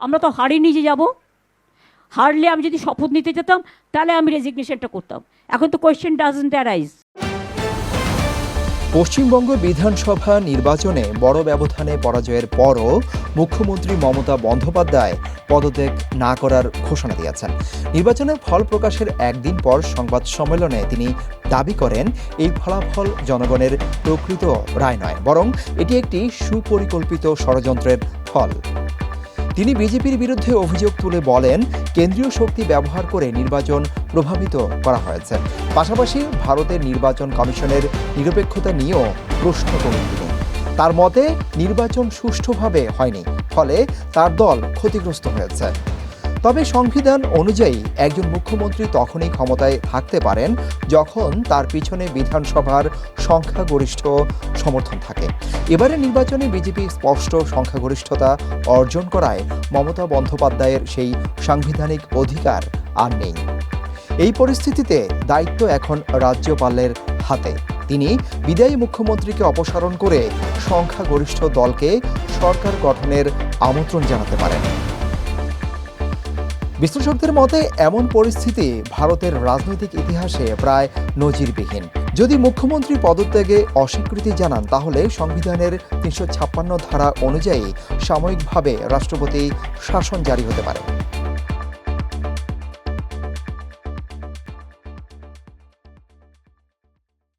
আমরা তো হারিনি যে যাব। হারলে আমি যদি শপথ নিতে যেতাম তাহলে আমি রেজিগনেশনটা করতাম। এখন তো কোয়েশ্চেন ডাজন্ট অ্যারাইজ। পশ্চিমবঙ্গ বিধানসভা নির্বাচনে বড় ব্যবধানে পরাজয়ের পরও মুখ্যমন্ত্রী মমতা বন্দ্যোপাধ্যায় পদত্যাগ না করার ঘোষণা দিয়েছেন। নির্বাচনের ফল প্রকাশের একদিন পর সংবাদ সম্মেলনে তিনি দাবি করেন, এই ফলাফল জনগণের প্রকৃত রায় নয়, বরং এটি একটি সুপরিকল্পিত ষড়যন্ত্রের ফল। তিনি বিজেপির বিরুদ্ধে অভিযোগ তুলে বলেন, কেন্দ্রীয় শক্তি ব্যবহার করে নির্বাচন প্রভাবিত করা হয়েছে। পাশাপাশি ভারতের নির্বাচন কমিশনের নিরপেক্ষতা নিয়েও প্রশ্ন তোলেন তিনি। তার মতে, নির্বাচন সুষ্ঠুভাবে হয়নি, ফলে তার দল ক্ষতিগ্রস্ত হয়েছে। তবে সংবিধান অনুযায়ী একজন মুখ্যমন্ত্রী তখনই ক্ষমতায় থাকতে পারেন যখন তার পিছনে বিধানসভার সংখ্যাগরিষ্ঠ সমর্থন থাকে। এবারে নির্বাচনে বিজেপি স্পষ্ট সংখ্যাগরিষ্ঠতা অর্জন করায় মমতা বন্দ্যোপাধ্যায়ের সেই সাংবিধানিক অধিকার আর নেই। এই পরিস্থিতিতে দায়িত্ব এখন রাজ্যপালের হাতে। তিনি বিদায়ী মুখ্যমন্ত্রীকে অপসারণ করে সংখ্যাগরিষ্ঠ দলকে সরকার গঠনের আমন্ত্রণ জানাতে পারেন। বিশ্লেষকদের মতে, এমন পরিস্থিতি ভারতের রাজনৈতিক ইতিহাসে প্রায় নজিরবিহীন। যদি মুখ্যমন্ত্রী পদত্যাগে অস্বীকৃতি জানান, তাহলে সংবিধানের ৩৫৬ ধারা অনুযায়ী সাময়িকভাবে রাষ্ট্রপতি শাসন জারি হতে পারে।